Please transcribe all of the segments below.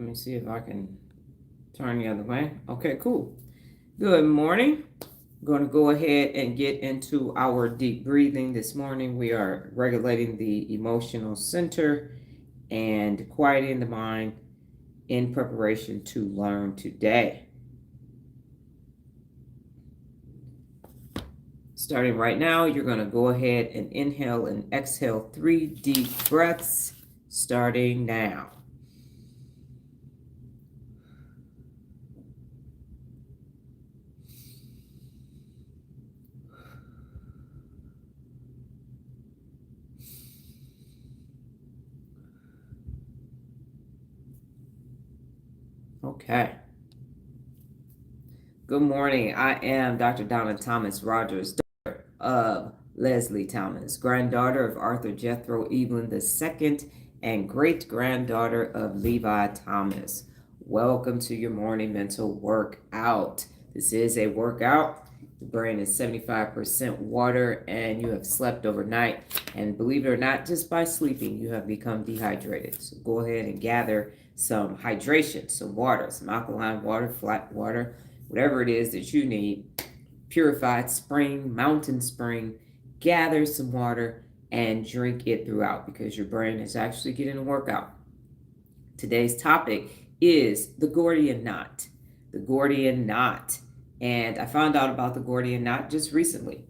Let me see if I can turn the other way. Okay, cool. Good morning. I'm going to go ahead and get into our deep breathing this morning. We are regulating the emotional center and quieting the mind in preparation to learn today. Starting right now, you're going to go ahead and inhale and exhale 3 deep breaths, starting now. Okay. Good morning. I am Dr. Donna Thomas-Rodgers, daughter of Leslie Thomas, granddaughter of Arthur Jethro Evelyn II, and great-granddaughter of Levi Thomas. Welcome to your morning mental workout. This is a workout. The brain is 75% water, and you have slept overnight. And believe it or not, just by sleeping, you have become dehydrated. So go ahead and gather some hydration, some water, some alkaline water, flat water, whatever it is that you need. Purified spring, mountain spring. Gather some water and drink it throughout because your brain is actually getting a workout. Today's topic is the Gordian knot. The Gordian knot. And I found out about the Gordian knot just recently.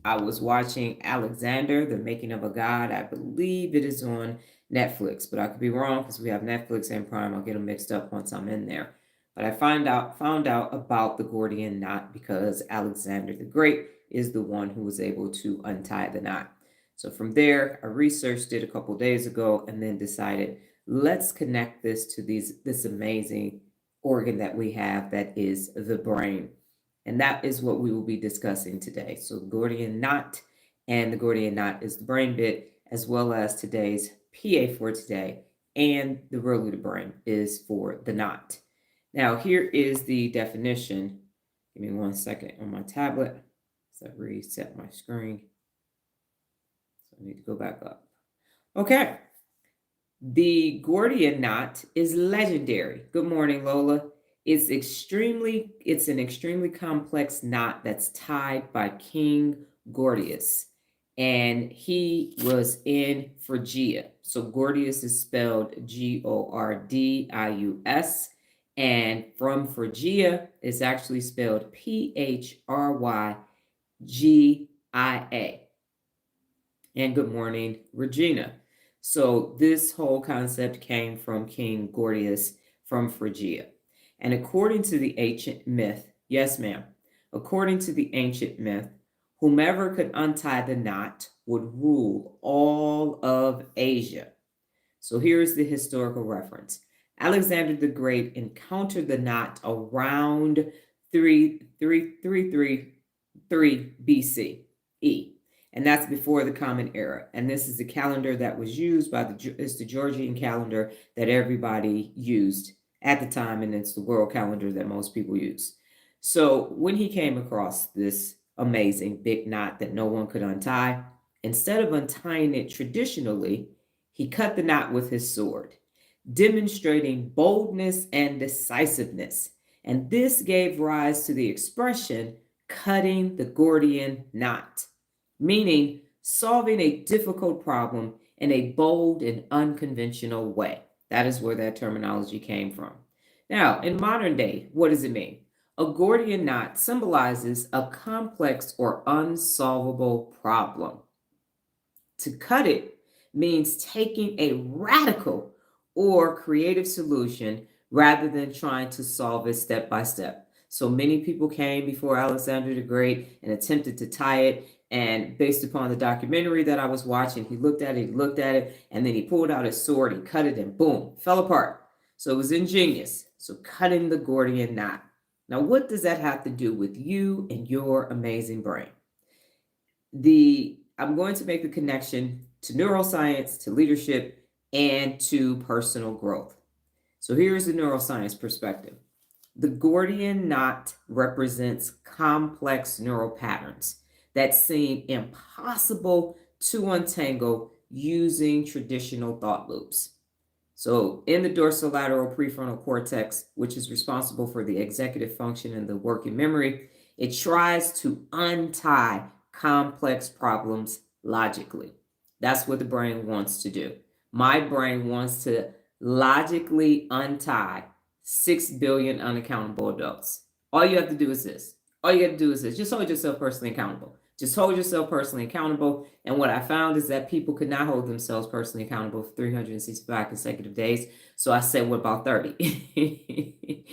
I was watching Alexander, The Making of a God. I believe it is on Netflix, but I could be wrong because we have Netflix and Prime. I'll get them mixed up once I'm in there. But I found out about the Gordian knot because Alexander the Great is the one who was able to untie the knot. So from there, I researched it a couple days ago and then decided, let's connect this to this amazing organ that we have that is the brain. And that is what we will be discussing today. So Gordian knot, and the Gordian knot is the brain bit, as well as today's PA for today, and the root of the brain is for the knot. Now, here is the definition. Give me 1 second on my tablet. So I reset my screen. So I need to go back up. Okay. The Gordian knot is legendary. Good morning, Lola. It's an extremely complex knot that's tied by King Gordius. And he was in Phrygia. So Gordius is spelled Gordius. And from Phrygia is actually spelled Phrygia. And good morning, Regina. So this whole concept came from King Gordius from Phrygia. And according to the ancient myth, yes, ma'am, according to the ancient myth, whomever could untie the knot would rule all of Asia. So here's the historical reference. Alexander the Great encountered the knot around 333 BCE. And that's before the Common Era. And this is the calendar that was used it's the Georgian calendar that everybody used at the time, and it's the world calendar that most people use. So when he came across this amazing big knot that no one could untie, instead of untying it traditionally, he cut the knot with his sword, demonstrating boldness and decisiveness. And this gave rise to the expression cutting the Gordian knot, meaning solving a difficult problem in a bold and unconventional way. That is where that terminology came from. Now, in modern day, what does it mean? A Gordian knot symbolizes a complex or unsolvable problem. To cut it means taking a radical or creative solution rather than trying to solve it step by step. So many people came before Alexander the Great and attempted to tie it. And based upon the documentary that I was watching, he looked at it, and then he pulled out his sword, he cut it, and boom, fell apart. So it was ingenious. So cutting the Gordian knot. Now, what does that have to do with you and your amazing brain? I'm going to make the connection to neuroscience, to leadership, and to personal growth. So here's the neuroscience perspective. The Gordian knot represents complex neural patterns that seem impossible to untangle using traditional thought loops. So in the dorsolateral prefrontal cortex, which is responsible for the executive function and the working memory, it tries to untie complex problems logically. That's what the brain wants to do. My brain wants to logically untie 6 billion unaccountable adults. All you have to do is this. All you have to do is this. Just hold yourself personally accountable. Just hold yourself personally accountable. And what I found is that people could not hold themselves personally accountable for 365 consecutive days. So I said, what about 30?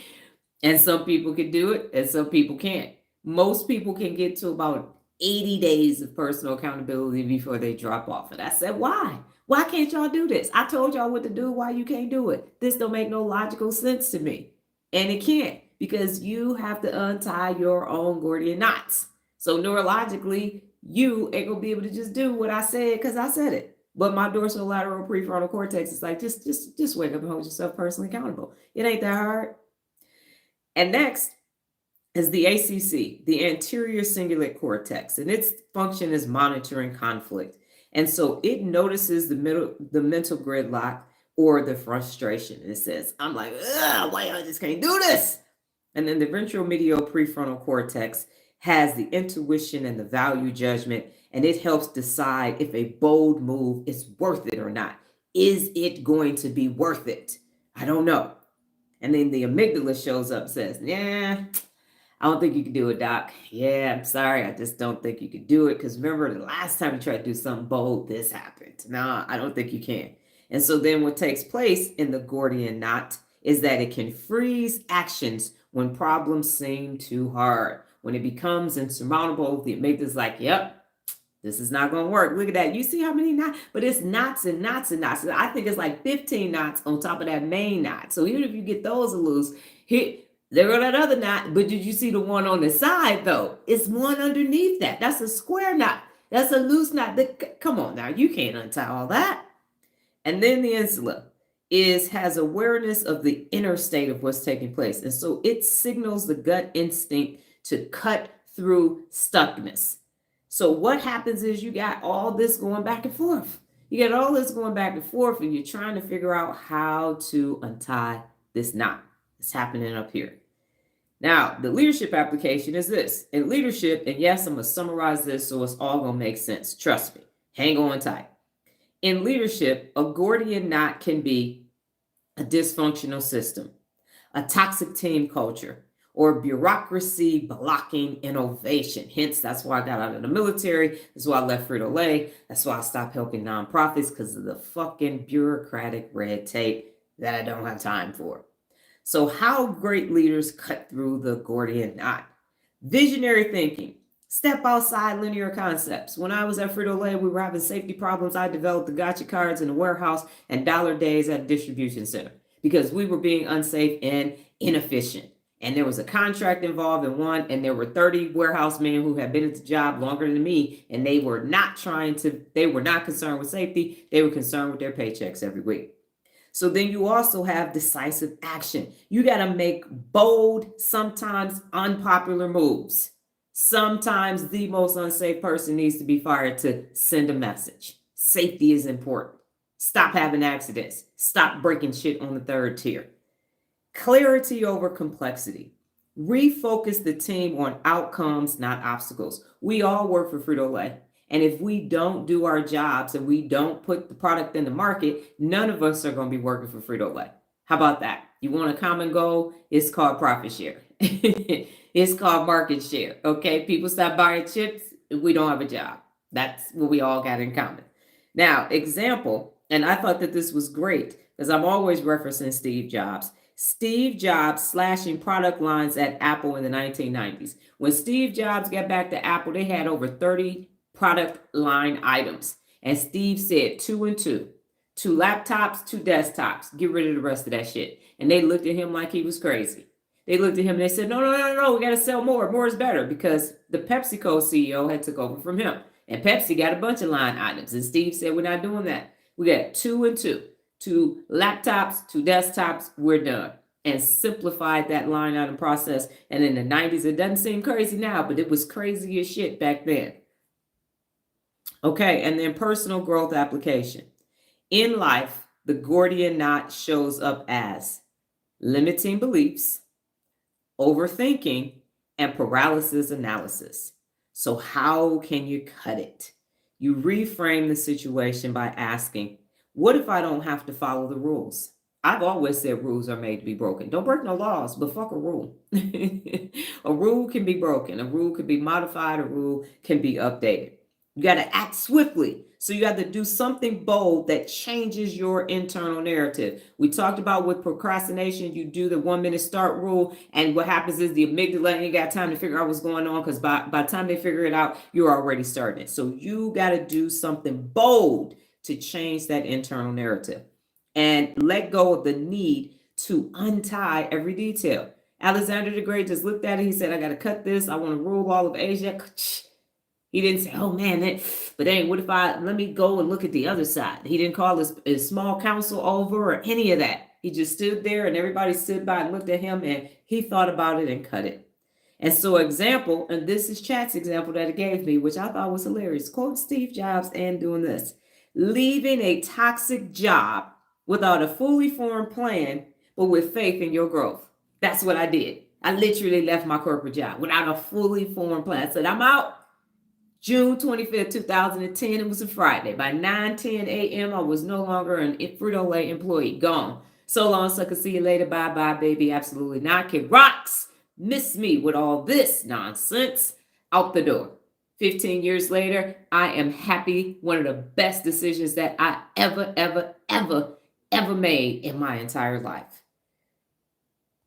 And some people can do it and some people can't. Most people can get to about 80 days of personal accountability before they drop off. And I said, why? Why can't y'all do this? I told y'all what to do. Why you can't do it? This don't make no logical sense to me. And it can't, because you have to untie your own Gordian knots. So neurologically, you ain't gonna be able to just do what I said because I said it. But my dorsolateral prefrontal cortex is like, just wake up and hold yourself personally accountable. It ain't that hard. And next is the ACC, the anterior cingulate cortex, and its function is monitoring conflict. And so it notices the mental gridlock or the frustration. It says, I'm like, why I just can't do this? And then the ventromedial prefrontal cortex has the intuition and the value judgment, and it helps decide if a bold move is worth it or not. Is it going to be worth it? I don't know. And then the amygdala shows up and says, yeah, I don't think you can do it, Doc. Yeah, I'm sorry. I just don't think you can do it. Because remember, the last time you tried to do something bold, this happened. No, I don't think you can. And so then what takes place in the Gordian knot is that it can freeze actions when problems seem too hard. When it becomes insurmountable, the amygdala's like, yep, this is not going to work. Look at that. You see how many knots? But it's knots and knots and knots. I think it's like 15 knots on top of that main knot. So even if you get those loose, there go that other knot. But did you see the one on the side, though? It's one underneath that. That's a square knot. That's a loose knot. Come on now. You can't untie all that. And then the insula has awareness of the inner state of what's taking place. And so it signals the gut instinct to cut through stuckness. So what happens is you got all this going back and forth. You got all this going back and forth, and you're trying to figure out how to untie this knot. It's happening up here. Now, the leadership application is this. In leadership, and yes, I'm going to summarize this so it's all going to make sense. Trust me. Hang on tight. In leadership, a Gordian knot can be a dysfunctional system, a toxic team culture, or bureaucracy blocking innovation. Hence, that's why I got out of the military. That's why I left Frito-Lay. That's why I stopped helping nonprofits, because of the fucking bureaucratic red tape that I don't have time for. So how great leaders cut through the Gordian knot. Visionary thinking. Step outside linear concepts. When I was at Frito-Lay, we were having safety problems. I developed the gotcha cards in the warehouse and dollar days at a distribution center because we were being unsafe and inefficient. And there was a contract involved in one, and there were 30 warehouse men who had been at the job longer than me, and they were not concerned with safety. They were concerned with their paychecks every week. So then you also have decisive action. You got to make bold, sometimes unpopular moves. Sometimes the most unsafe person needs to be fired to send a message. Safety is important. Stop having accidents. Stop breaking shit on the third tier. Clarity over complexity. Refocus the team on outcomes, not obstacles. We all work for Frito-Lay. And if we don't do our jobs and we don't put the product in the market, none of us are going to be working for Frito-Lay. How about that? You want a common goal? It's called profit share. It's called market share. Okay, people stop buying chips. We don't have a job. That's what we all got in common. Now, example, and I thought that this was great because I'm always referencing Steve Jobs. Steve Jobs slashing product lines at Apple in the 1990s. When Steve Jobs got back to Apple, they had over 30 product line items. And Steve said 2 and 2. 2 laptops, 2 desktops. Get rid of the rest of that shit. And they looked at him like he was crazy. They looked at him and they said, no, we got to sell more. More is better, because the PepsiCo CEO had took over from him. And Pepsi got a bunch of line items. And Steve said, we're not doing that. We got 2 and 2. 2 laptops, 2 desktops, we're done. And simplified that line item process. And in the 90s, it doesn't seem crazy now, but it was crazy as shit back then. Okay, and then personal growth application. In life, the Gordian knot shows up as limiting beliefs, overthinking, and paralysis analysis. So how can you cut it? You reframe the situation by asking, what if I don't have to follow the rules? I've always said rules are made to be broken. Don't break no laws, but fuck a rule. A rule can be broken. A rule can be modified. A rule can be updated. You got to act swiftly. So you have to do something bold that changes your internal narrative. We talked about with procrastination, you do the 1 minute start rule. And what happens is the amygdala ain't got time to figure out what's going on, because by the time they figure it out, you're already starting it. So you got to do something bold to change that internal narrative and let go of the need to untie every detail. Alexander the Great just looked at it. He said, I got to cut this. I want to rule all of Asia. He didn't say, oh man, but dang, what if let me go and look at the other side. He didn't call his small council over or any of that. He just stood there and everybody stood by and looked at him and he thought about it and cut it. And so example, and this is Chat's example that it gave me, which I thought was hilarious. Quote Steve Jobs and doing this. Leaving a toxic job without a fully formed plan, but with faith in your growth. That's what I did. I literally left my corporate job without a fully formed plan. I said, I'm out. June 25th, 2010, it was a Friday. By 9:10 a.m., I was no longer an Frito-Lay employee. Gone. So long, sucker. See you later. Bye-bye, baby. Absolutely not. Kid rocks. Miss me with all this nonsense. Out the door. 15 years later, I am happy. One of the best decisions that I ever made in my entire life.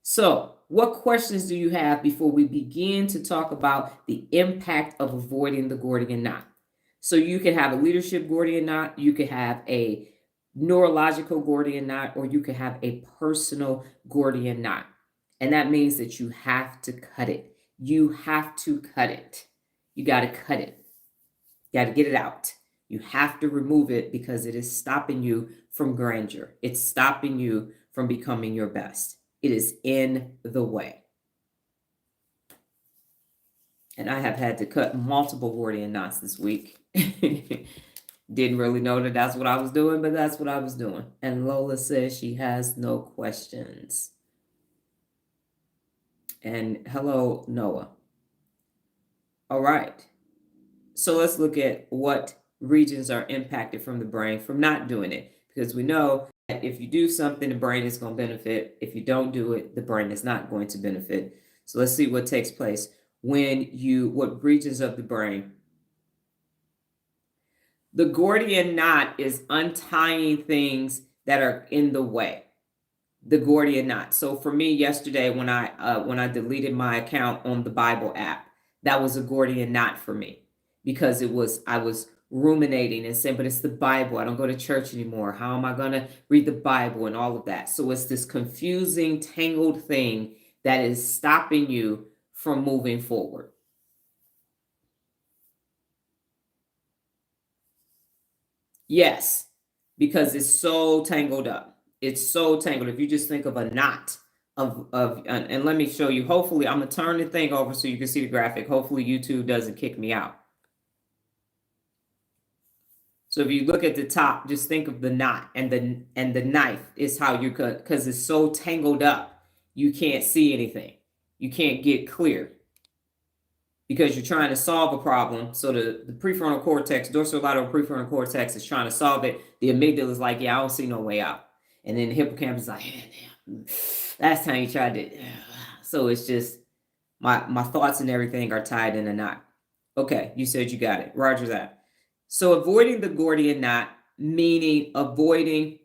So, what questions do you have before we begin to talk about the impact of avoiding the Gordian knot? So you can have a leadership Gordian knot, you could have a neurological Gordian knot, or you could have a personal Gordian knot. And that means that you have to cut it. You have to cut it. You got to cut it. You got to get it out. You have to remove it because it is stopping you from grandeur. It's stopping you from becoming your best. It is in the way. And I have had to cut multiple Gordian knots this week. Didn't really know that that's what I was doing, but that's what I was doing. And Lola says she has no questions. And hello, Noah. All right. So let's look at what regions are impacted from the brain from not doing it. Because we know that if you do something, the brain is going to benefit. If you don't do it, the brain is not going to benefit. So let's see what takes place what regions of the brain. The Gordian knot is untying things that are in the way. The Gordian knot. So for me yesterday, when I deleted my account on the Bible app, that was a Gordian knot for me, because I was ruminating and saying, but it's the Bible. I don't go to church anymore. How am I going to read the Bible and all of that? So it's this confusing, tangled thing that is stopping you from moving forward. Yes, because it's so tangled up. It's so tangled. If you just think of a knot and let me show you. Hopefully, I'm going to turn the thing over so you can see the graphic. Hopefully, YouTube doesn't kick me out. So if you look at the top, just think of the knot, and the knife is how you cut, because it's so tangled up, you can't see anything. You can't get clear because you're trying to solve a problem. So the prefrontal cortex, dorsolateral prefrontal cortex, is trying to solve it. The amygdala is like, yeah, I don't see no way out. And then the hippocampus is like, yeah, last time you tried it. So it's just my thoughts and everything are tied in a knot. Okay, you said you got it. Roger that. So avoiding the Gordian knot, meaning avoiding,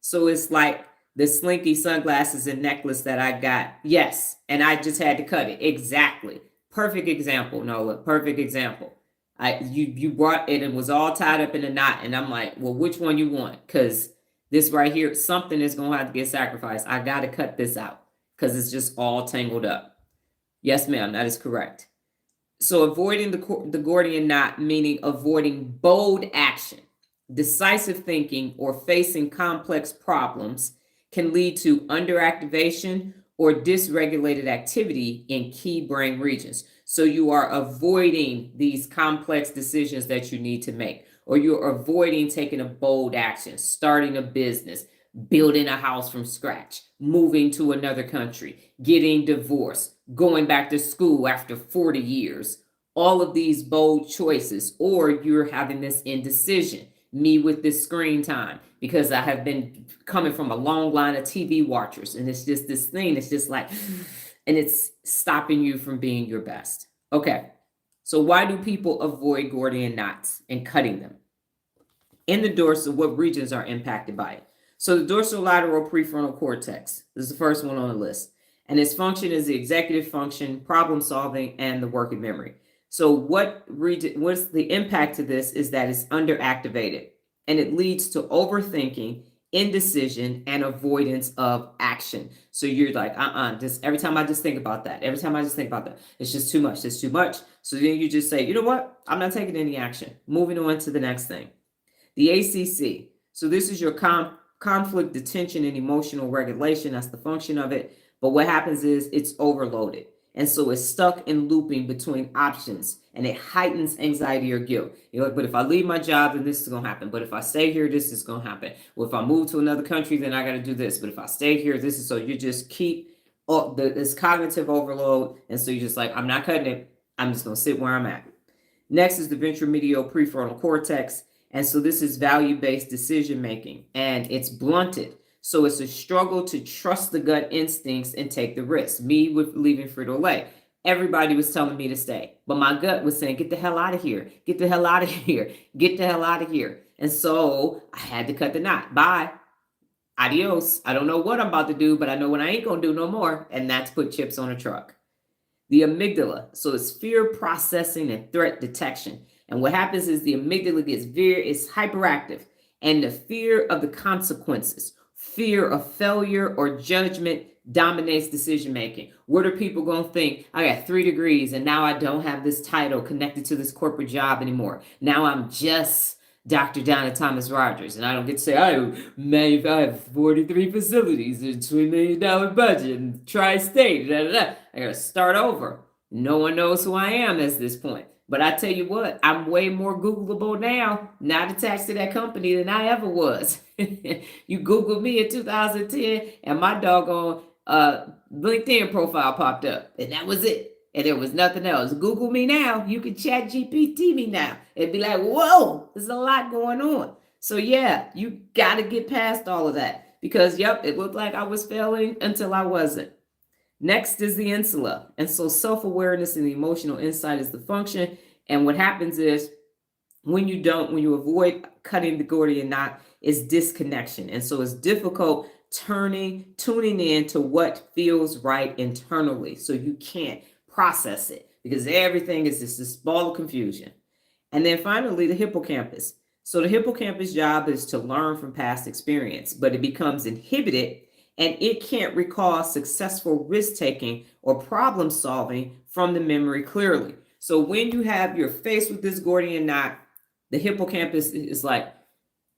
so it's like the slinky sunglasses and necklace that I got. Yes, and I just had to cut it. Exactly. Perfect example, Nola. Perfect example. You brought it and it was all tied up in a knot, and I'm like, well, which one you want? Because this right here, something is going to have to get sacrificed. I got to cut this out because it's just all tangled up. Yes, ma'am, that is correct. So avoiding the Gordian knot, meaning avoiding bold action, decisive thinking, or facing complex problems, can lead to underactivation or dysregulated activity in key brain regions. So you are avoiding these complex decisions that you need to make. or you're avoiding taking a bold action, starting a business, building a house from scratch, moving to another country, getting divorced, going back to school after 40 years. All of these bold choices, or you're having this indecision. Me with this screen time, because I have been coming from a long line of TV watchers, and it's just this thing, it's just like, and it's stopping you from being your best. Okay, so why do people avoid Gordian knots and cutting them? In the dorsal, what regions are impacted by it? So the dorsolateral prefrontal cortex is the first one on the list, and its function is the executive function, problem solving, and the working memory. So what's the impact to this is that it's underactivated, and it leads to overthinking, indecision, and avoidance of action. So you're like, just every time I just think about that, it's just too much, it's too much. So then you just say, you know what? I'm not taking any action. Moving on to the next thing. The ACC. So this is your conflict, detention, and emotional regulation. That's the function of it. But what happens is it's overloaded. And so it's stuck in looping between options, and it heightens anxiety or guilt. You're like, but if I leave my job, then this is going to happen. But if I stay here, this is going to happen. Well, if I move to another country, then I got to do this. But if I stay here, this is, so you just keep this cognitive overload. And so you're just like, I'm not cutting it. I'm just going to sit where I'm at. Next is the ventromedial prefrontal cortex. And so this is value-based decision-making, and it's blunted. So it's a struggle to trust the gut instincts and take the risk. Me with leaving Frito-Lay. Everybody was telling me to stay, but my gut was saying, get the hell out of here. Get the hell out of here. Get the hell out of here. And so I had to cut the knot. Bye. Adios. I don't know what I'm about to do, but I know what I ain't going to do no more. And that's put chips on a truck. The amygdala. So it's fear processing and threat detection. And what happens is the amygdala is hyperactive, and the fear of the consequences, fear of failure or judgment dominates decision making. What are people going to think? I got 3 degrees and now I don't have this title connected to this corporate job anymore. Now I'm just Dr. Donna Thomas-Rodgers, and I don't get to say, I have 43 facilities, a $20 million budget, and tri-state, I got to start over. No one knows who I am at this point. But I tell you what, I'm way more Googleable now, not attached to that company, than I ever was. You Googled me in 2010, and my doggone LinkedIn profile popped up, and that was it. And there was nothing else. Google me now. You can chat GPT me now. It'd be like, whoa, there's a lot going on. So yeah, you got to get past all of that, because yep, it looked like I was failing until I wasn't. Next is the insula. And so self-awareness and the emotional insight is the function. And what happens is when you avoid cutting the Gordian knot, is disconnection. And so it's difficult tuning in to what feels right internally. So you can't process it because everything is just this ball of confusion. And then finally, the hippocampus. So the hippocampus' job is to learn from past experience, but it becomes inhibited, and it can't recall successful risk-taking or problem-solving from the memory clearly. So when you're faced with this Gordian knot, the hippocampus is like,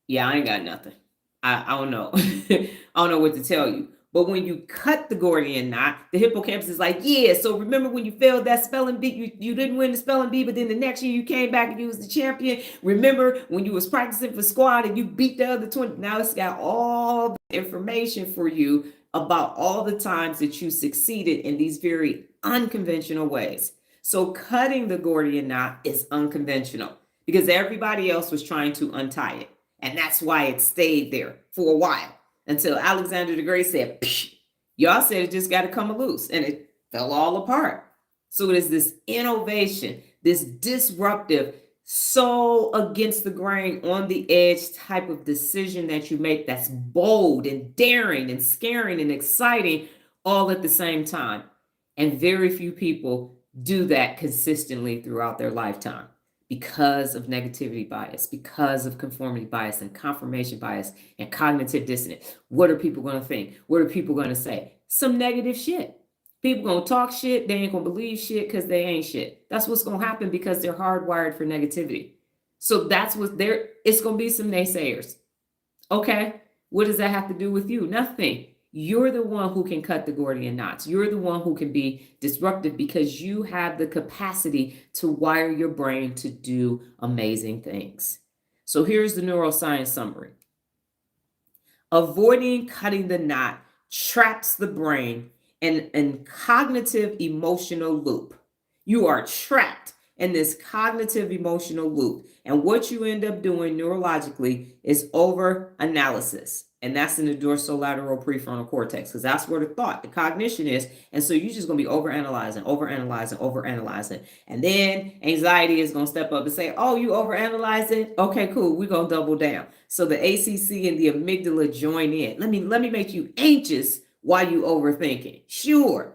yeah, I ain't got nothing. I don't know. I don't know what to tell you. But when you cut the Gordian knot, the hippocampus is like, yeah, so remember when you failed that spelling bee, you didn't win the spelling bee, but then the next year you came back and you was the champion. Remember when you was practicing for squad and you beat the other 20? Now it's got all the information for you about all the times that you succeeded in these very unconventional ways. So cutting the Gordian knot is unconventional because everybody else was trying to untie it. And that's why it stayed there for a while. Until Alexander the Great said, psh, y'all said it just got to come loose, and it fell all apart. So it is this innovation, this disruptive, so against the grain, on the edge type of decision that you make that's bold and daring and scaring and exciting all at the same time. And very few people do that consistently throughout their lifetime, because of negativity bias, because of conformity bias and confirmation bias and cognitive dissonance. What are people going to think? What are people going to say? Some negative shit. People going to talk shit. They ain't going to believe shit because they ain't shit. That's what's going to happen because they're hardwired for negativity. So that's what it's going to be some naysayers. Okay. What does that have to do with you? Nothing. You're the one who can cut the Gordian knots. You're the one who can be disruptive because you have the capacity to wire your brain to do amazing things. So here's the neuroscience summary. Avoiding cutting the knot traps the brain in a cognitive emotional loop. You are trapped in this cognitive emotional loop. And what you end up doing neurologically is over analysis. And that's in the dorsolateral prefrontal cortex, because that's where the cognition is. And so you're just going to be overanalyzing. And then anxiety is going to step up and say, oh, you overanalyze it? Okay, cool. We're going to double down. So the ACC and the amygdala join in. Let me make you anxious while you overthinking. Sure.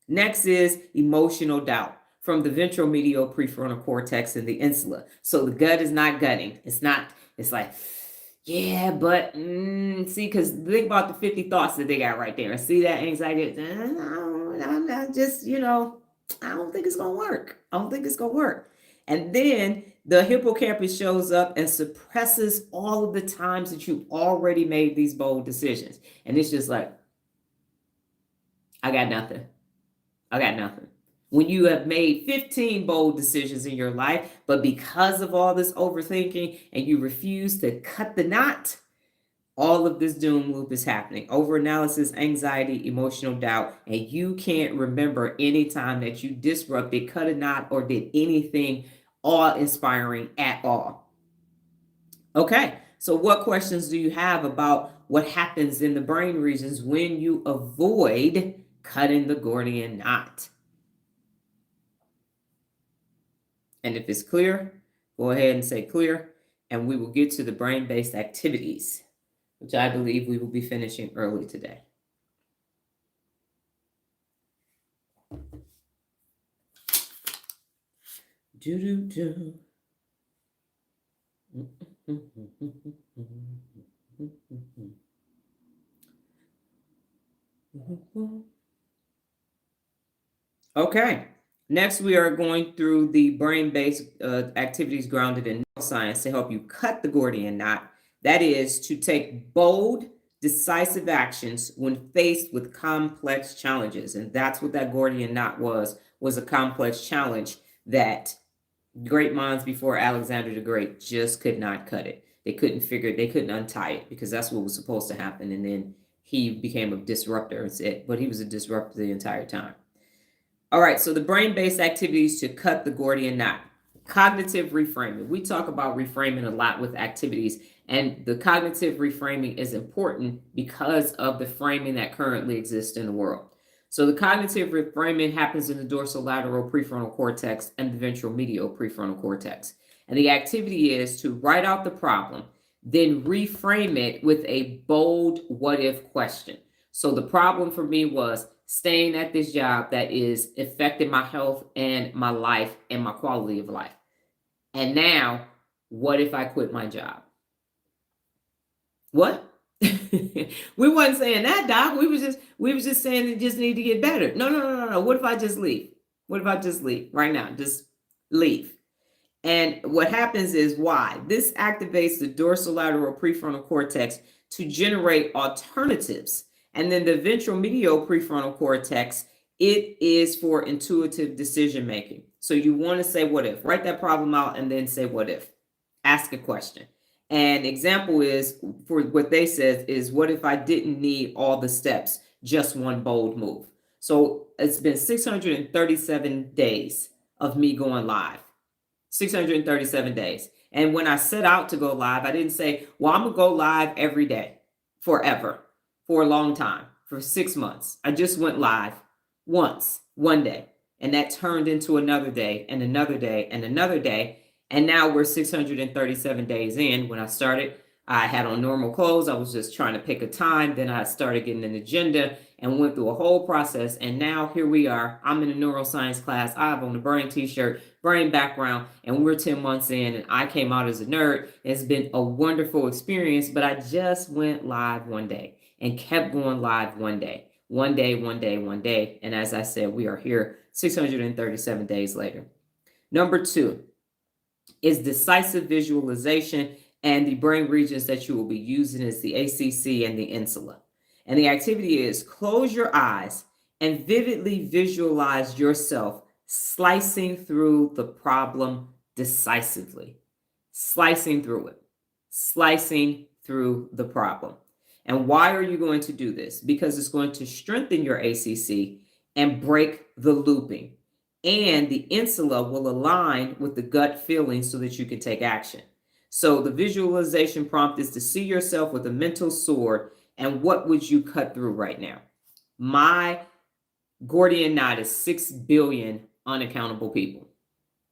Next is emotional doubt from the ventromedial prefrontal cortex and the insula. So the gut is not gutting. It's like, yeah, but see, because think about the 50 thoughts that they got right there. And see that anxiety, I'm not just, I don't think it's going to work. And then the hippocampus shows up and suppresses all of the times that you already made these bold decisions. And it's just like, I got nothing. When you have made 15 bold decisions in your life, but because of all this overthinking and you refuse to cut the knot, all of this doom loop is happening. Overanalysis, anxiety, emotional doubt, and you can't remember any time that you disrupted, cut a knot, or did anything awe-inspiring at all. Okay, so what questions do you have about what happens in the brain regions when you avoid cutting the Gordian knot? And if it's clear, go ahead and say clear, and we will get to the brain-based activities, which I believe we will be finishing early today. Okay. Next, we are going through the brain-based activities grounded in neuroscience to help you cut the Gordian knot. That is to take bold, decisive actions when faced with complex challenges. And that's what that Gordian knot was a complex challenge that great minds before Alexander the Great just could not cut it. They couldn't untie it, because that's what was supposed to happen. And then he became a disruptor, but he was a disruptor the entire time. All right, so the brain-based activities to cut the Gordian knot. Cognitive reframing. We talk about reframing a lot with activities, and the cognitive reframing is important because of the framing that currently exists in the world. So the cognitive reframing happens in the dorsolateral prefrontal cortex and the ventromedial prefrontal cortex. And the activity is to write out the problem, then reframe it with a bold what-if question. So the problem for me was staying at this job that is affecting my health and my life and my quality of life. And now, what if I quit my job? What? We wasn't saying that, Doc. We was just saying it just need to get better. No. What if I just leave? What if I just leave right now? Just leave. And what happens is why? This activates the dorsolateral prefrontal cortex to generate alternatives. And then the ventromedial prefrontal cortex, it is for intuitive decision making. So you want to say what if. Write that problem out and then say what if. Ask a question. An example is, for what they said, is what if I didn't need all the steps, just one bold move? So it's been 637 days of me going live. 637 days. And when I set out to go live, I didn't say, well, I'm going to go live every day forever. For a long time, for 6 months. I just went live once, one day, and that turned into another day and another day and another day. And now we're 637 days in. When I started, I had on normal clothes. I was just trying to pick a time. Then I started getting an agenda and went through a whole process. And now here we are. I'm in a neuroscience class. I have on the brain t-shirt, brain background, and we're 10 months in. And I came out as a nerd. It's been a wonderful experience, but I just went live one day. And kept going live one day. And as I said, we are here 637 days later. Number 2 is decisive visualization, and the brain regions that you will be using is the ACC and the insula. And the activity is close your eyes and vividly visualize yourself slicing through the problem decisively. Slicing through it. slicing through the problem. And why are you going to do this? Because it's going to strengthen your ACC and break the looping. And the insula will align with the gut feeling so that you can take action. So the visualization prompt is to see yourself with a mental sword, and what would you cut through right now? My Gordian knot is 6 billion unaccountable people.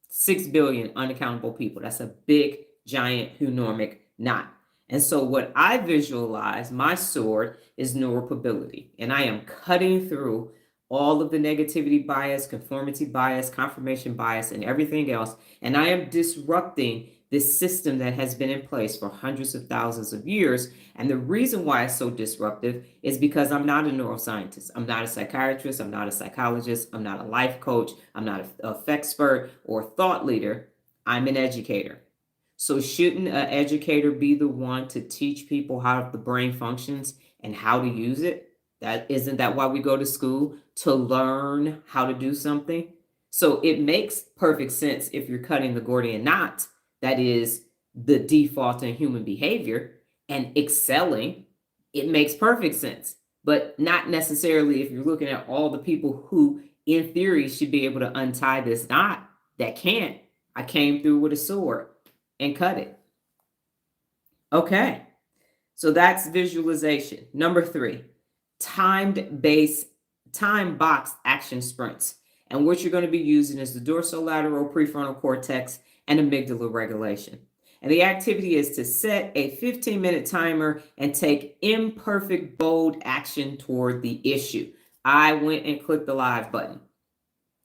6 billion unaccountable people. That's a big, giant, hunormic knot. And so what I visualize, my sword, is neuropability. And I am cutting through all of the negativity bias, conformity bias, confirmation bias, and everything else. And I am disrupting this system that has been in place for hundreds of thousands of years. And the reason why it's so disruptive is because I'm not a neuroscientist. I'm not a psychiatrist. I'm not a psychologist. I'm not a life coach. I'm not an expert or thought leader. I'm an educator. So shouldn't an educator be the one to teach people how the brain functions and how to use it? Isn't that why we go to school? To learn how to do something? So it makes perfect sense if you're cutting the Gordian knot, that is the default in human behavior, and excelling. It makes perfect sense, but not necessarily if you're looking at all the people who, in theory, should be able to untie this knot that can't. I came through with a sword and cut it. Okay, so that's visualization. Number 3, time-boxed action sprints. And what you're going to be using is the dorsolateral prefrontal cortex and amygdala regulation. And the activity is to set a 15-minute timer and take imperfect, bold action toward the issue. I went and clicked the live button.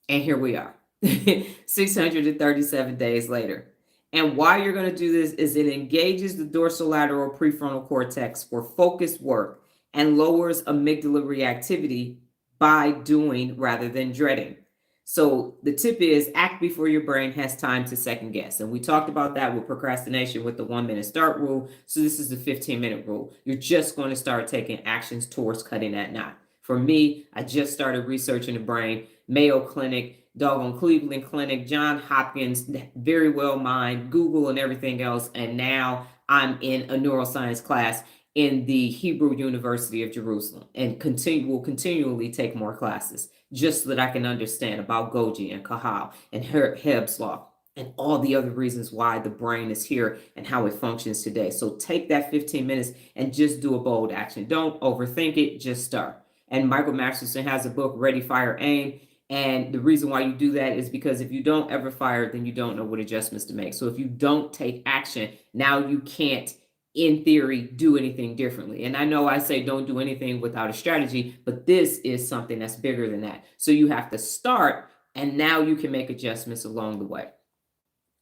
And here we are, 637 days later. And why you're going to do this is it engages the dorsolateral prefrontal cortex for focused work and lowers amygdala reactivity by doing rather than dreading. So the tip is act before your brain has time to second guess. And we talked about that with procrastination with the 1-minute start rule. So this is the 15-minute rule. You're just going to start taking actions towards cutting that knot. For me, I just started researching the brain, Mayo Clinic, doggone Cleveland Clinic, John Hopkins, very well mined, Google and everything else. And now I'm in a neuroscience class in the Hebrew University of Jerusalem and will continually take more classes just so that I can understand about Golgi and Kahal and Hebb's law and all the other reasons why the brain is here and how it functions today. So take that 15 minutes and just do a bold action. Don't overthink it, just start. And Michael Masterson has a book, Ready, Fire, Aim. And the reason why you do that is because if you don't ever fire, then you don't know what adjustments to make. So if you don't take action, now you can't, in theory, do anything differently. And I know I say don't do anything without a strategy, but this is something that's bigger than that. So you have to start, and now you can make adjustments along the way.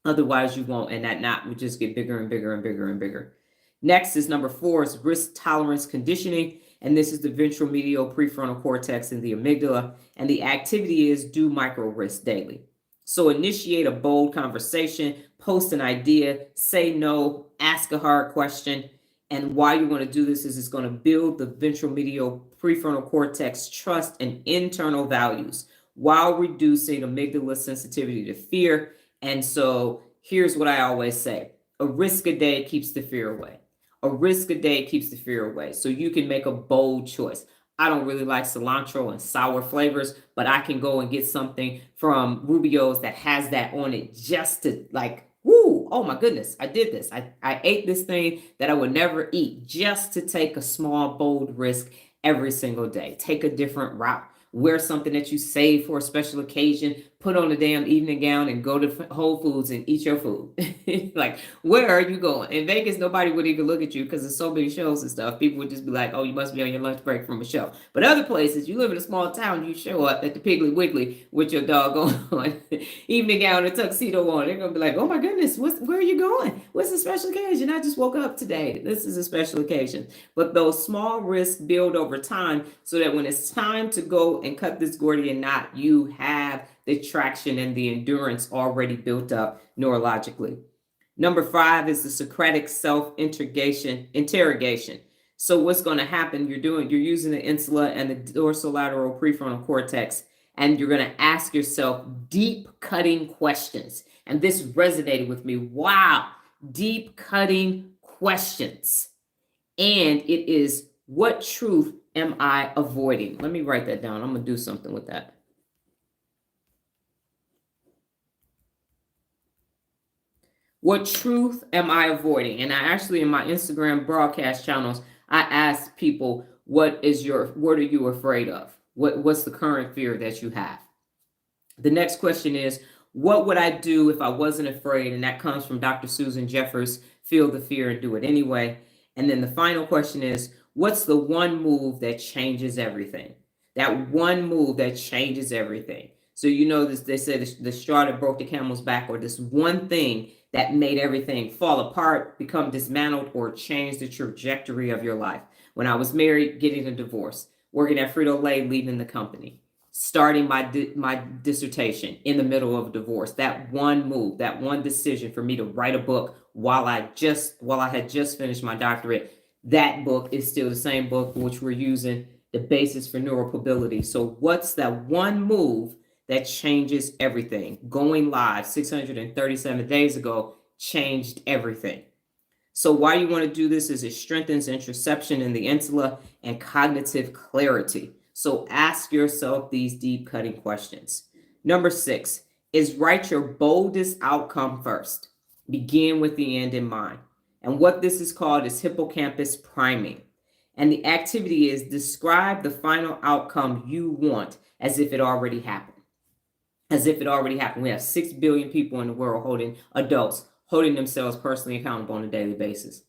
Otherwise, you won't, and that knot will just get bigger and bigger and bigger and bigger. Next is number 4, is risk tolerance conditioning. And this is the ventromedial prefrontal cortex and the amygdala. And the activity is do micro risks daily. So initiate a bold conversation, post an idea, say no, ask a hard question. And why you want to do this is it's going to build the ventromedial prefrontal cortex trust and internal values while reducing amygdala sensitivity to fear. And so here's what I always say. A risk a day keeps the fear away. A risk a day keeps the fear away. So you can make a bold choice. I don't really like cilantro and sour flavors, but I can go and get something from Rubio's that has that on it just to like, woo, oh my goodness, I did this. I ate this thing that I would never eat just to take a small, bold risk every single day. Take a different route. Wear something that you save for a special occasion, put on a damn evening gown and go to Whole Foods and eat your food. Like, where are you going? In Vegas, nobody would even look at you because there's so many shows and stuff. People would just be like, oh, you must be on your lunch break from a show. But other places, you live in a small town, you show up at the Piggly Wiggly with your doggone evening gown and tuxedo on. They're going to be like, oh my goodness, where are you going? What's the special occasion? I just woke up today. This is a special occasion. But those small risks build over time so that when it's time to go and cut this Gordian knot, you have the traction and the endurance already built up neurologically. Number 5 is the Socratic self-interrogation. So what's going to happen? You're using the insula and the dorsolateral prefrontal cortex, and you're going to ask yourself deep cutting questions. And this resonated with me. Wow, deep cutting questions. And it is, what truth am I avoiding? Let me write that down. I'm going to do something with that. What truth am I avoiding? And I actually, in my Instagram broadcast channels, I ask people, what are you afraid of? What's the current fear that you have? The next question is, what would I do if I wasn't afraid? And that comes from Dr. Susan Jeffers, Feel the Fear and Do It Anyway. And then the final question is, what's the one move that changes everything? That one move that changes everything. So you know this, they say the straw that broke the camel's back, or this one thing that made everything fall apart, become dismantled, or change the trajectory of your life. When I was married, getting a divorce, working at Frito-Lay, leaving the company, starting my dissertation in the middle of a divorce. That one move, that one decision for me to write a book while I had just finished my doctorate. That book is still the same book which we're using, the basis for neuromobility. So what's that one move that changes everything? Going live 637 days ago changed everything. So why you want to do this is it strengthens interoception in the insula and cognitive clarity. So ask yourself these deep cutting questions. Number 6 is write your boldest outcome first. Begin with the end in mind. And what this is called is hippocampus priming. And the activity is describe the final outcome you want as if it already happened. As if it already happened. We have 6 billion people in the world adults holding themselves personally accountable on a daily basis.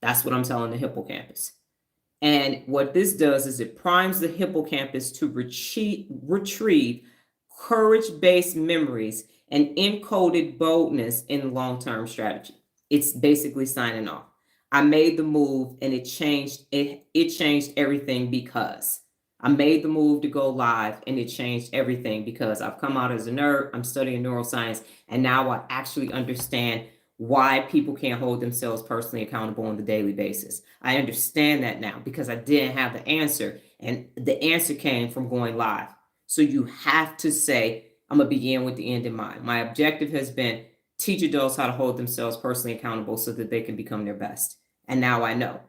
That's what I'm telling the hippocampus. And what this does is it primes the hippocampus to retrieve courage-based memories and encoded boldness in long-term strategy. It's basically signing off. I made the move and it changed everything because I made the move to go live and it changed everything because I've come out as a nerd, I'm studying neuroscience, and now I actually understand why people can't hold themselves personally accountable on the daily basis. I understand that now because I didn't have the answer, and the answer came from going live. So you have to say, I'm going to begin with the end in mind. My objective has been teach adults how to hold themselves personally accountable so that they can become their best. And now I know.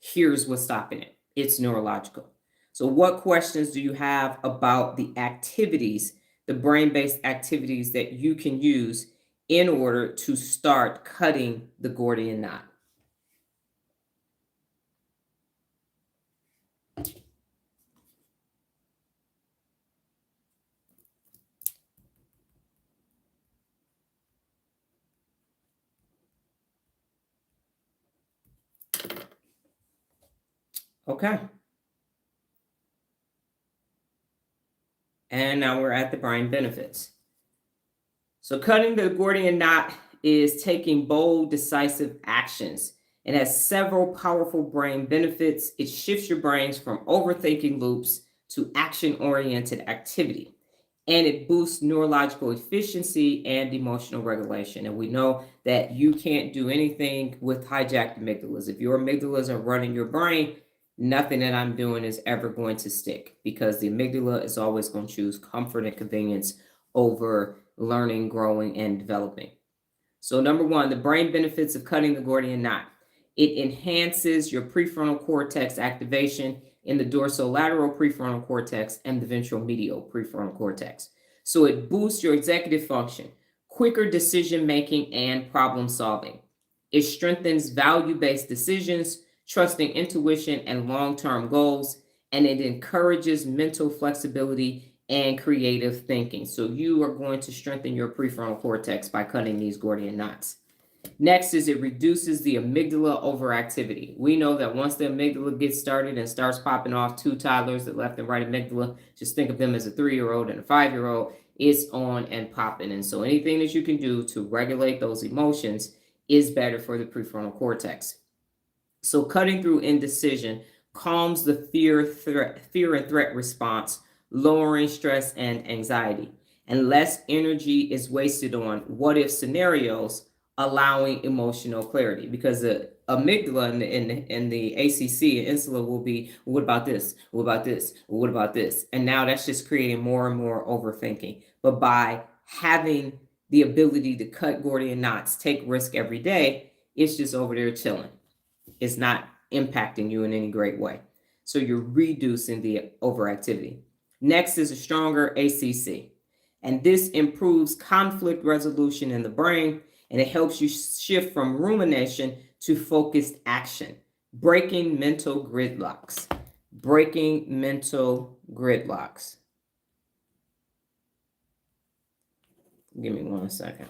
Here's what's stopping it. It's neurological. So what questions do you have about the activities, the brain-based activities that you can use in order to start cutting the Gordian knot? Okay. And now we're at the brain benefits. So cutting the Gordian knot is taking bold, decisive actions. It has several powerful brain benefits. It shifts your brains from overthinking loops to action-oriented activity. And it boosts neurological efficiency and emotional regulation. And we know that you can't do anything with hijacked amygdalas. If your amygdalas are running your brain, nothing that I'm doing is ever going to stick because the amygdala is always going to choose comfort and convenience over learning, growing, and developing. So number 1, the brain benefits of cutting the Gordian knot. It enhances your prefrontal cortex activation in the dorsolateral prefrontal cortex and the ventral medial prefrontal cortex. So it boosts your executive function, quicker decision-making, and problem solving. It strengthens value-based decisions, trusting intuition and long-term goals, and it encourages mental flexibility and creative thinking. So you are going to strengthen your prefrontal cortex by cutting these Gordian knots. Next is it reduces the amygdala overactivity. We know that once the amygdala gets started and starts popping off 2 toddlers, the left and right amygdala, just think of them as a 3-year-old and a 5-year-old, it's on and popping. And so anything that you can do to regulate those emotions is better for the prefrontal cortex. So cutting through indecision calms the fear and threat response, lowering stress and anxiety. And less energy is wasted on what if scenarios, allowing emotional clarity. Because the amygdala in the ACC and Insula will be, what about this? What about this? What about this? And now that's just creating more and more overthinking. But by having the ability to cut Gordian knots, take risk every day, it's just over there chilling. is not impacting you in any great way. So you're reducing the overactivity. Next is a stronger ACC. And this improves conflict resolution in the brain, and it helps you shift from rumination to focused action, breaking mental gridlocks. Breaking mental gridlocks. Give me 1 second.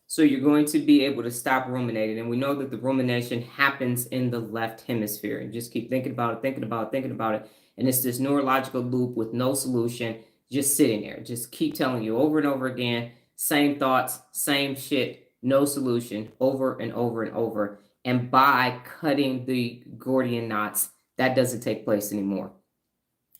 So you're going to be able to stop ruminating. And we know that the rumination happens in the left hemisphere. And just keep thinking about it, thinking about it, thinking about it. And it's this neurological loop with no solution, just sitting there. Just keep telling you over and over again, same thoughts, same shit, no solution, over and over and over. And by cutting the Gordian knots, that doesn't take place anymore.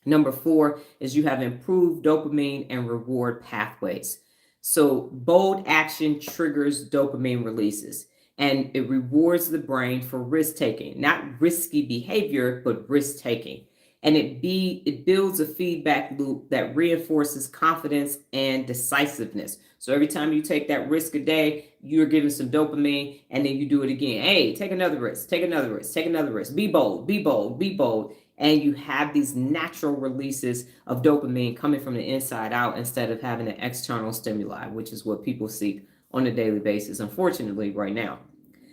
Number 4 is you have improved dopamine and reward pathways. So bold action triggers dopamine releases, and it rewards the brain for risk taking, not risky behavior, but risk taking. And it builds a feedback loop that reinforces confidence and decisiveness. So every time you take that risk a day, you're giving some dopamine, and then you do it again. Hey, take another risk, take another risk, take another risk. Be bold, be bold, be bold. And you have these natural releases of dopamine coming from the inside out instead of having an external stimuli, which is what people seek on a daily basis, unfortunately, right now.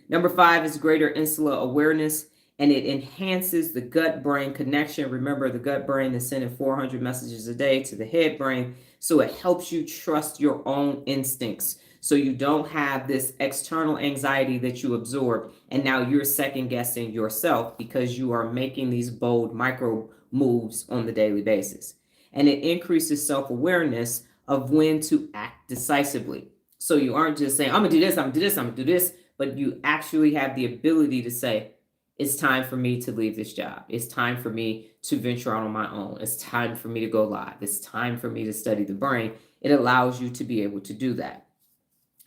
Number 5 is greater insula awareness, and it enhances the gut-brain connection. Remember, the gut brain is sending 400 messages a day to the head brain, so it helps you trust your own instincts. So you don't have this external anxiety that you absorb, and now you're second guessing yourself because you are making these bold micro moves on the daily basis. And it increases self-awareness of when to act decisively. So you aren't just saying, I'm gonna do this, I'm gonna do this, I'm gonna do this, but you actually have the ability to say, it's time for me to leave this job. It's time for me to venture out on my own. It's time for me to go live. It's time for me to study the brain. It allows you to be able to do that.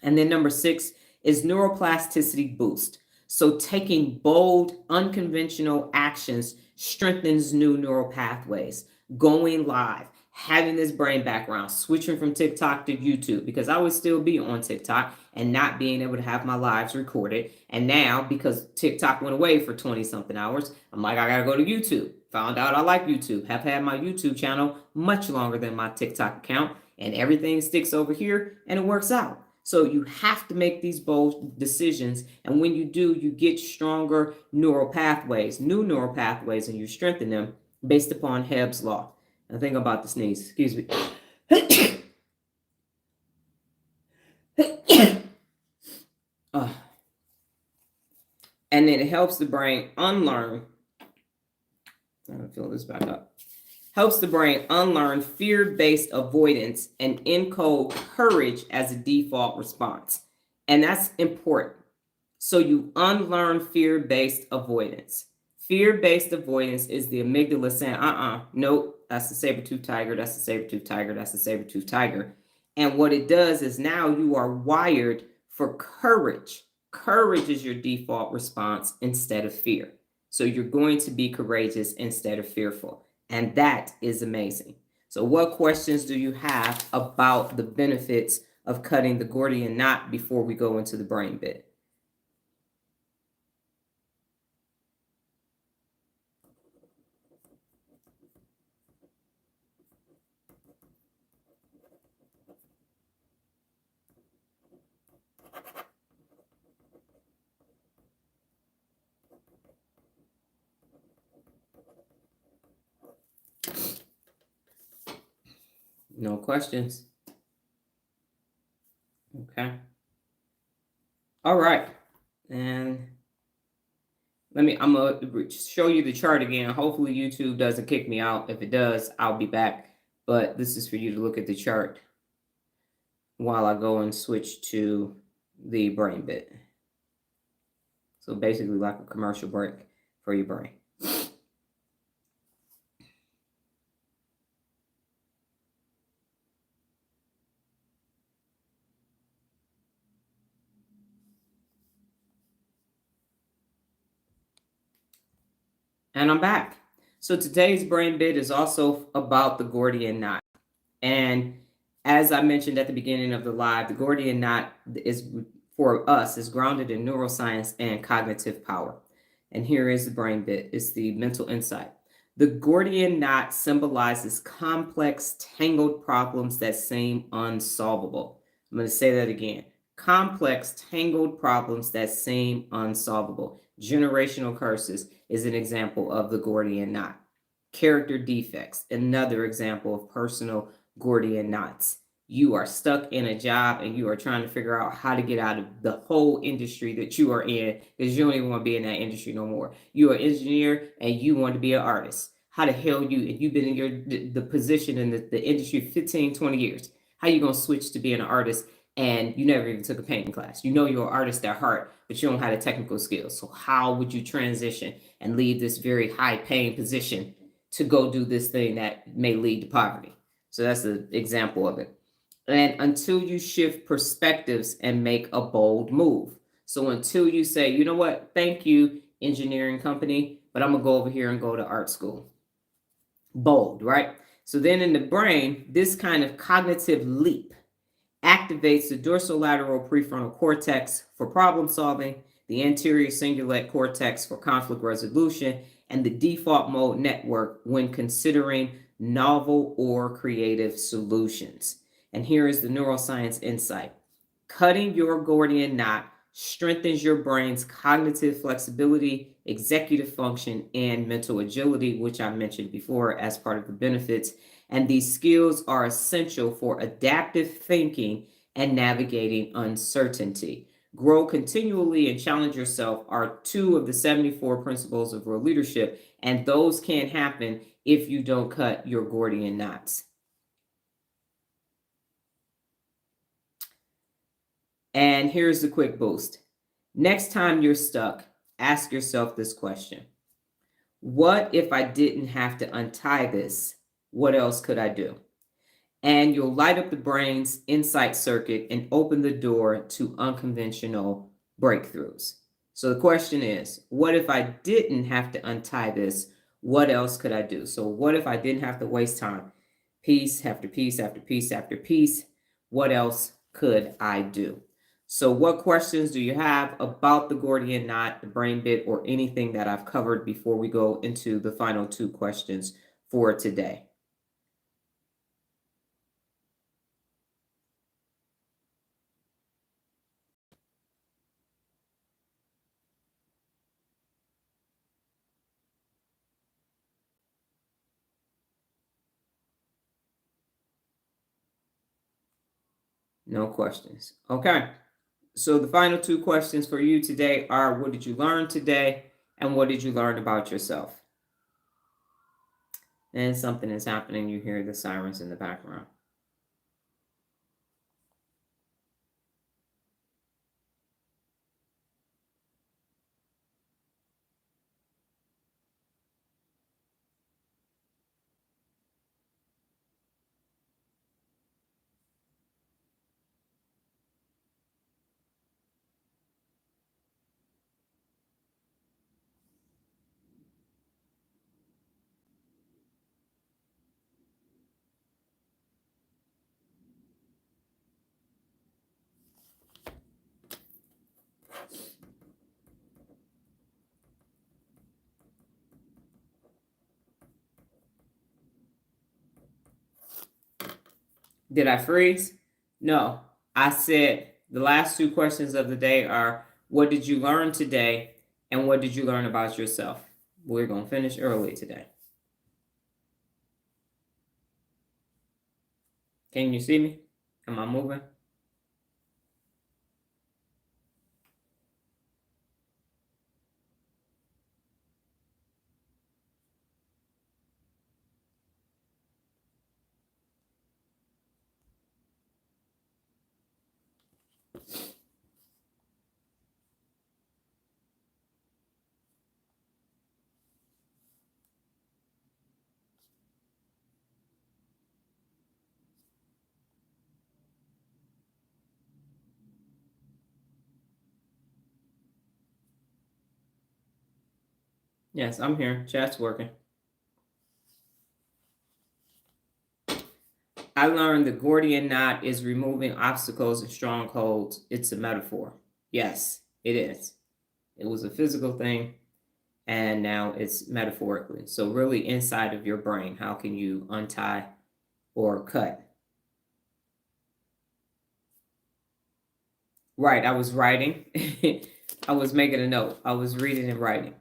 And then number 6 is neuroplasticity boost. So taking bold, unconventional actions strengthens new neural pathways. Going live, having this brain background, switching from TikTok to YouTube, because I would still be on TikTok and not being able to have my lives recorded. And now, because TikTok went away for 20 something hours, I'm like, I gotta go to YouTube. Found out I like YouTube. Have had my YouTube channel much longer than my TikTok account, and everything sticks over here and it works out. So you have to make these bold decisions. And when you do, you get stronger neural pathways, new neural pathways, and you strengthen them based upon Hebb's law. Now think about the sneeze. Excuse me. And then it helps the brain unlearn. I'm going to fill this back up. Helps the brain unlearn fear-based avoidance and encode courage as a default response. And that's important. So you unlearn fear-based avoidance. Fear-based avoidance is the amygdala saying, nope, that's the saber-toothed tiger, that's the saber-toothed tiger, that's the saber-toothed tiger. And what it does is now you are wired for courage. Courage is your default response instead of fear. So you're going to be courageous instead of fearful. And that is amazing. So what questions do you have about the benefits of cutting the Gordian knot before we go into the brain bit? No questions? Okay. All right. And I'm gonna show you the chart again. Hopefully YouTube doesn't kick me out. If it does, I'll be back. But this is for you to look at the chart while I go and switch to the brain bit. So basically like a commercial break for your brain. And I'm back. So today's brain bit is also about the Gordian knot. And As I mentioned at the beginning of the live, the Gordian knot is, for us, is grounded in neuroscience and cognitive power. And here is the brain bit. It's the mental insight. The Gordian knot symbolizes complex, tangled problems that seem unsolvable. I'm going to say that again. Complex, tangled problems that seem unsolvable. Generational curses is an example of the Gordian knot. Character defects, another example of personal Gordian knots. You are stuck in a job and you are trying to figure out how to get out of the whole industry that you are in because you don't even want to be in that industry no more. You are an engineer and you want to be an artist. How the hell you've been in the position in the industry 15, 20 years. How you going to switch to being an artist and you never even took a painting class? You know you're an artist at heart, but you don't have the technical skills. So how would you transition and leave this very high paying position to go do this thing that may lead to poverty? So that's an example of it. And until you shift perspectives and make a bold move. So until you say, you know what, thank you, engineering company, but I'm gonna go over here and go to art school. Bold, right? So then in the brain, this kind of cognitive leap activates the dorsolateral prefrontal cortex for problem solving, the anterior cingulate cortex for conflict resolution, and the default mode network when considering novel or creative solutions. And here is the neuroscience insight. Cutting your Gordian knot strengthens your brain's cognitive flexibility, executive function, and mental agility, which I mentioned before as part of the benefits. And these skills are essential for adaptive thinking and navigating uncertainty. Grow continually and challenge yourself are two of the 74 principles of real leadership, and those can't happen if you don't cut your Gordian knots. And here's the quick boost. Next time you're stuck, ask yourself this question. What if I didn't have to untie this? What else could I do? And you'll light up the brain's insight circuit and open the door to unconventional breakthroughs. So the question is, what if I didn't have to untie this? What else could I do? So what if I didn't have to waste time? Piece after piece after piece after piece. What else could I do? So what questions do you have about the Gordian knot, the brain bit, or anything that I've covered before we go into the final two questions for today? No questions. Okay. So the final two questions for you today are, what did you learn today? And what did you learn about yourself? And something is happening. You hear the sirens in the background. Did I freeze? No. I said the last two questions of the day are, what did you learn today? And what did you learn about yourself? We're going to finish early today. Can you see me? Am I moving? Yes, I'm here. Chat's working. I learned the Gordian knot is removing obstacles and strongholds. It's a metaphor. Yes, it is. It was a physical thing, and now it's metaphorically. So really inside of your brain, how can you untie or cut? Right, I was writing. I was making a note. I was reading and writing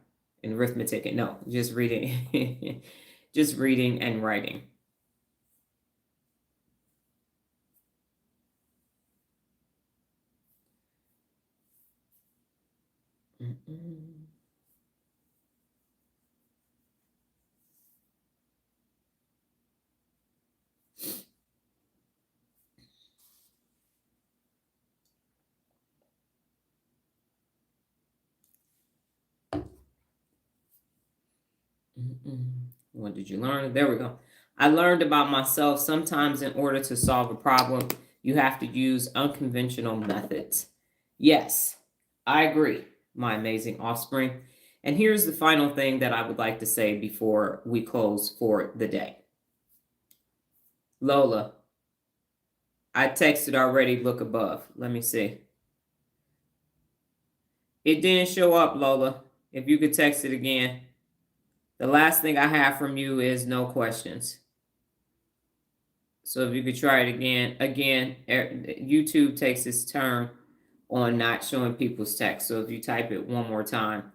and arithmetic. And no, just reading. Just reading and writing. What did you learn? There we go. I learned about myself. Sometimes in order to solve a problem, you have to use unconventional methods. Yes, I agree, my amazing offspring. And here's the final thing that I would like to say before we close for the day. Lola, I texted already. Look above. Let me see. It didn't show up, Lola. If you could text it again. The last thing I have from you is no questions. So if you could try it again. Again, YouTube takes its turn on not showing people's text. So if you type it one more time,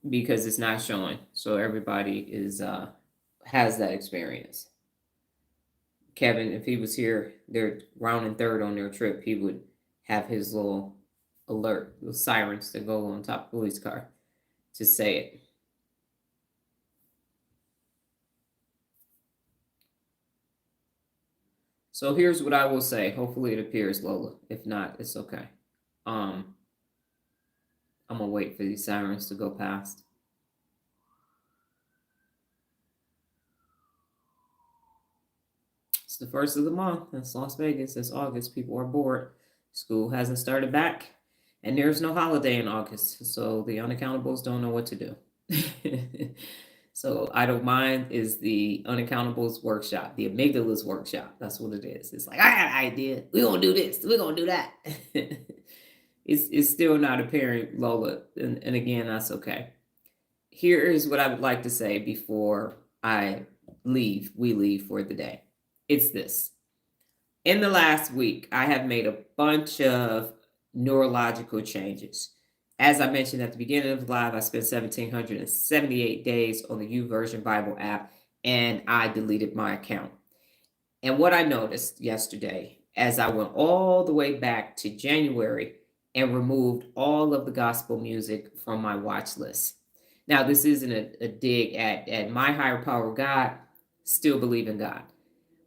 because it's not showing. So everybody is has that experience. Kevin, if he was here, they're rounding third on their trip, he would have his little alert, the sirens that go on top of the police car to say it. So here's what I will say. Hopefully it appears, Lola. If not, it's okay. I'm gonna wait for these sirens to go past. It's the first of the month. It's Las Vegas. It's August. People are bored. School hasn't started back, and there's no holiday in August, so the unaccountables don't know what to do. So Idle Mind is the unaccountables workshop, the amygdala's workshop. That's what it is. It's like, I got an idea. We're going to do this. We're going to do that. It's still not apparent, Lola. And again, that's okay. Here is what I would like to say before we leave for the day. It's this. In the last week, I have made a bunch of neurological changes. As I mentioned at the beginning of the live, I spent 1,778 days on the YouVersion Bible app, and I deleted my account. And what I noticed yesterday, as I went all the way back to January and removed all of the gospel music from my watch list. Now, this isn't a dig at my higher power God, still believe in God.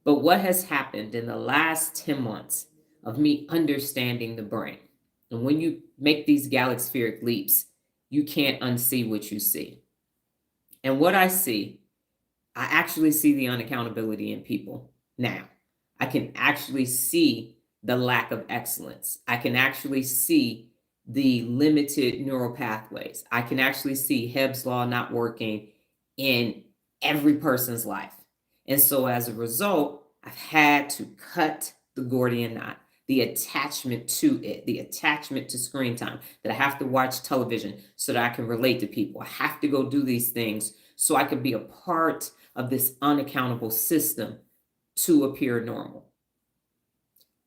But what has happened in the last 10 months of me understanding the brain? And when you make these galaxpheric leaps, you can't unsee what you see. And what I see, I actually see the unaccountability in people now. I can actually see the lack of excellence. I can actually see the limited neural pathways. I can actually see Hebb's law not working in every person's life. And so as a result, I've had to cut the Gordian knot, the attachment to it, the attachment to screen time, that I have to watch television so that I can relate to people. I have to go do these things so I can be a part of this unaccountable system to appear normal.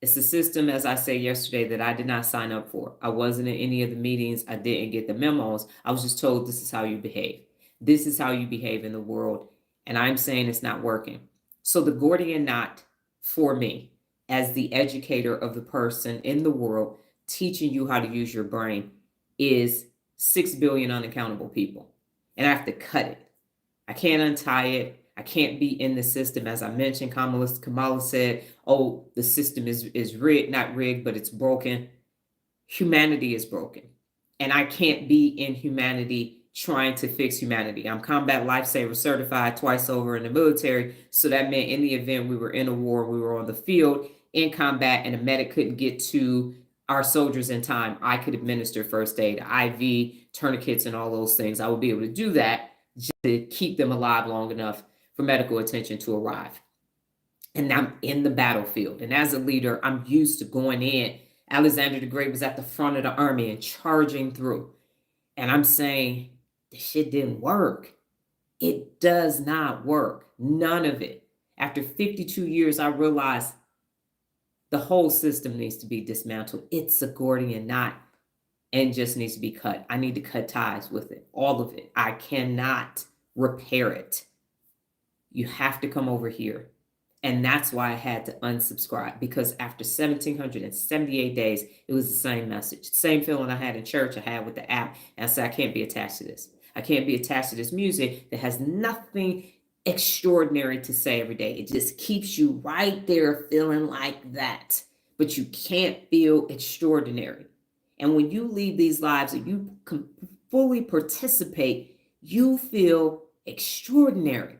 It's a system, as I said yesterday, that I did not sign up for. I wasn't in any of the meetings. I didn't get the memos. I was just told this is how you behave. This is how you behave in the world. And I'm saying it's not working. So the Gordian knot for me, as the educator of the person in the world, teaching you how to use your brain, is 6 billion unaccountable people. And I have to cut it. I can't untie it. I can't be in the system. As I mentioned, Kamala said, oh, the system is rigged, not rigged, but it's broken. Humanity is broken. And I can't be in humanity trying to fix humanity. I'm combat lifesaver certified twice over in the military. So that meant in the event we were in a war, we were on the field in combat, and a medic couldn't get to our soldiers in time, I could administer first aid, IV, tourniquets, and all those things. I would be able to do that just to keep them alive long enough for medical attention to arrive. and I'm in the battlefield. And as a leader, I'm used to going in. Alexander the Great was at the front of the army and charging through. And I'm saying, this shit didn't work. It does not work. None of it. After 52 years, I realized the whole system needs to be dismantled. It's a Gordian knot and just needs to be cut. I need to cut ties with it, all of it. I cannot repair it. You have to come over here. And that's why I had to unsubscribe, because after 1,778 days, it was the same message. Same feeling I had in church, I had with the app. And I said, I can't be attached to this. I can't be attached to this music that has nothing extraordinary to say every day. It just keeps you right there feeling like that. But you can't feel extraordinary. And when you lead these lives and you fully participate, you feel extraordinary.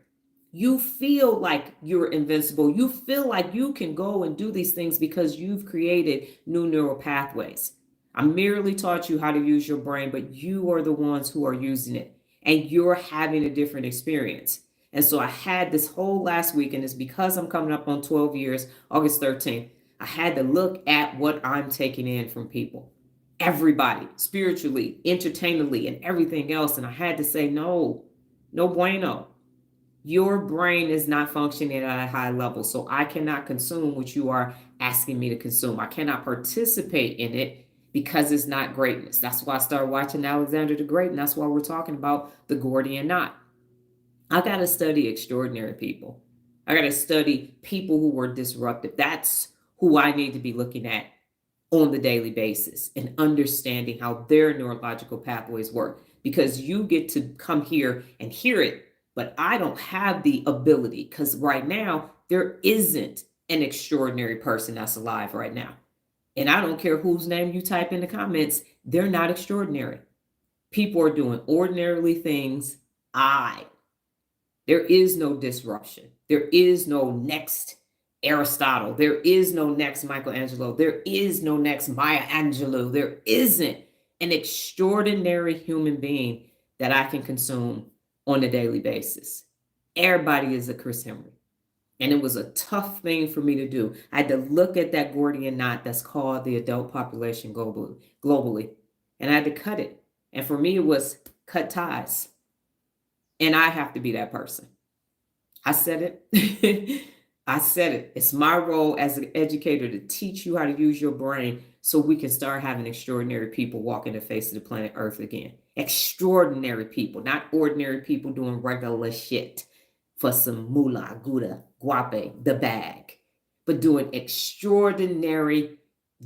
You feel like you're invincible. You feel like you can go and do these things because you've created new neural pathways. I merely taught you how to use your brain, but you are the ones who are using it, and you're having a different experience. And so I had this whole last week, and it's because I'm coming up on 12 years, August 13th, I had to look at what I'm taking in from people. Everybody, spiritually, entertainingly, and everything else. And I had to say, no bueno. Your brain is not functioning at a high level, so I cannot consume what you are asking me to consume. I cannot participate in it because it's not greatness. That's why I started watching Alexander the Great, and that's why we're talking about the Gordian knot. I got to study extraordinary people. I got to study people who were disruptive. That's who I need to be looking at on the daily basis and understanding how their neurological pathways work, because you get to come here and hear it. But I don't have the ability, because right now there isn't an extraordinary person that's alive right now. And I don't care whose name you type in the comments, they're not extraordinary. People are doing ordinarily things. There is no disruption. There is no next Aristotle. There is no next Michelangelo. There is no next Maya Angelou. There isn't an extraordinary human being that I can consume on a daily basis. Everybody is a Chris Henry. And it was a tough thing for me to do. I had to look at that Gordian knot that's called the adult population globally. And I had to cut it. And for me, it was cut ties. And I have to be that person. I said it. I said it. It's my role as an educator to teach you how to use your brain so we can start having extraordinary people walking the face of the planet Earth again. Extraordinary people, not ordinary people doing regular shit for some moolah, gouda, guape, the bag, but doing extraordinary,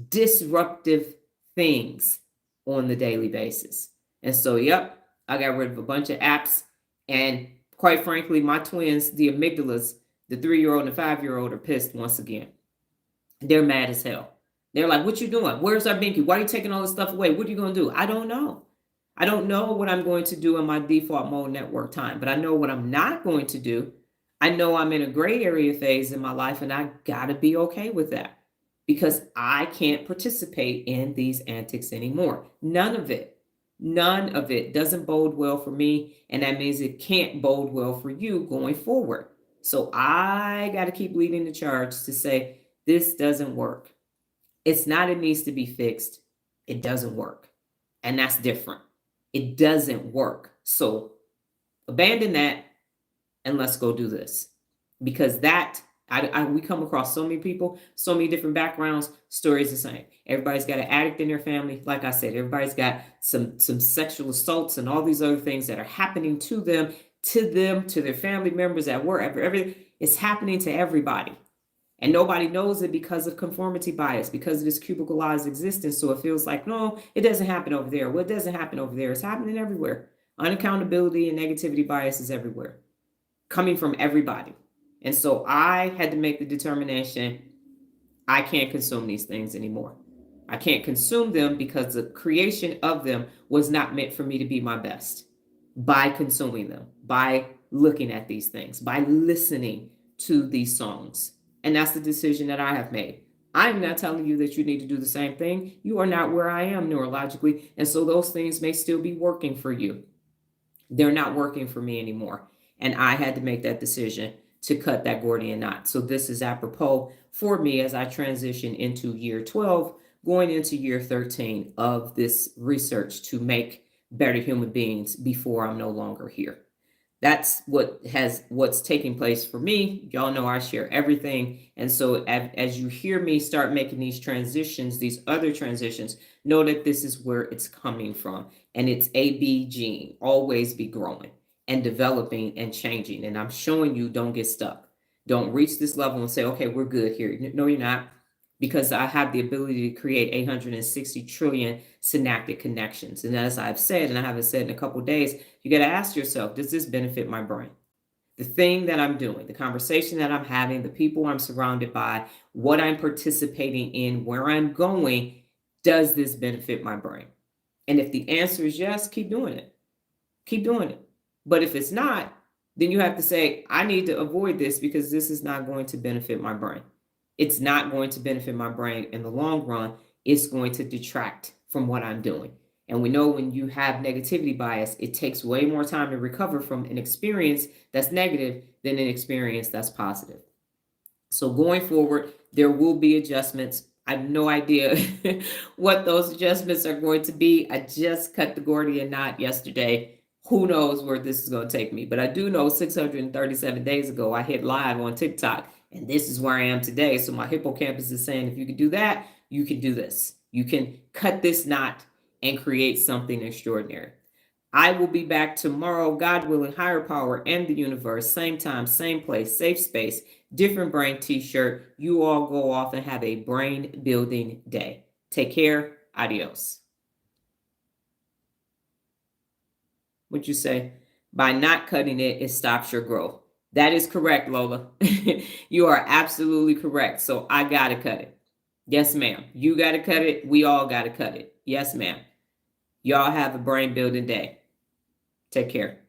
disruptive things on the daily basis. And so, yep, I got rid of a bunch of apps. And quite frankly, my twins, the amygdalas, the 3-year-old and the 5-year-old, are pissed once again. They're mad as hell. They're like, what you doing? Where's our binky? Why are you taking all this stuff away? What are you going to do? I don't know. I don't know what I'm going to do in my default mode network time, but I know what I'm not going to do. I know I'm in a gray area phase in my life, and I got to be okay with that, because I can't participate in these antics anymore. None of it doesn't bode well for me, and that means it can't bode well for you going forward. So I got to keep leading the charge to say, this doesn't work. It's not it needs to be fixed. It doesn't work. And that's different. It doesn't work. So abandon that and let's go do this. Because that, we come across so many people, so many different backgrounds, stories the same. Everybody's got an addict in their family. Like I said, everybody's got some sexual assaults and all these other things that are happening to them, to their family members at work, everything. It's happening to everybody. And nobody knows it because of conformity bias, because of this cubicalized existence. So it feels like, no, it doesn't happen over there. Well, it doesn't happen over there. It's happening everywhere. Unaccountability and negativity bias is everywhere, coming from everybody. And so I had to make the determination, I can't consume these things anymore. I can't consume them because the creation of them was not meant for me to be my best. By consuming them, by looking at these things, by listening to these songs. And that's the decision that I have made. I'm not telling you that you need to do the same thing. You are not where I am neurologically. And so those things may still be working for you. They're not working for me anymore. And I had to make that decision to cut that Gordian knot. So this is apropos for me as I transition into year 12, going into year 13 of this research to make better human beings before I'm no longer here. That's what's taking place for me. Y'all know I share everything. And so as you hear me start making these transitions, these other transitions, know that this is where it's coming from. And it's AB gene, always be growing and developing and changing. And I'm showing you, don't get stuck. Don't reach this level and say, okay, we're good here. No, you're not, because I have the ability to create 860 trillion synaptic connections. And as I've said, and I haven't said in a couple of days, you got to ask yourself, does this benefit my brain? The thing that I'm doing, the conversation that I'm having, the people I'm surrounded by, what I'm participating in, where I'm going, does this benefit my brain? And if the answer is yes, keep doing it. Keep doing it. But if it's not, then you have to say, I need to avoid this because this is not going to benefit my brain. It's not going to benefit my brain in the long run. It's going to detract from what I'm doing. And we know when you have negativity bias, it takes way more time to recover from an experience that's negative than an experience that's positive. So going forward, there will be adjustments. I have no idea what those adjustments are going to be. I just cut the Gordian knot yesterday. Who knows where this is going to take me? But I do know 637 days ago, I hit live on TikTok, and this is where I am today. So my hippocampus is saying, if you can do that, you can do this. You can cut this knot and create something extraordinary. I will be back tomorrow, God willing, higher power and the universe, same time, same place, safe space, different brain t-shirt. You all go off and have a brain building day. Take care. Adios. What'd you say? By not cutting it, it stops your growth. That is correct, Lola. You are absolutely correct. So I got to cut it. Yes, ma'am. You got to cut it. We all got to cut it. Yes, ma'am. Y'all have a brain building day. Take care.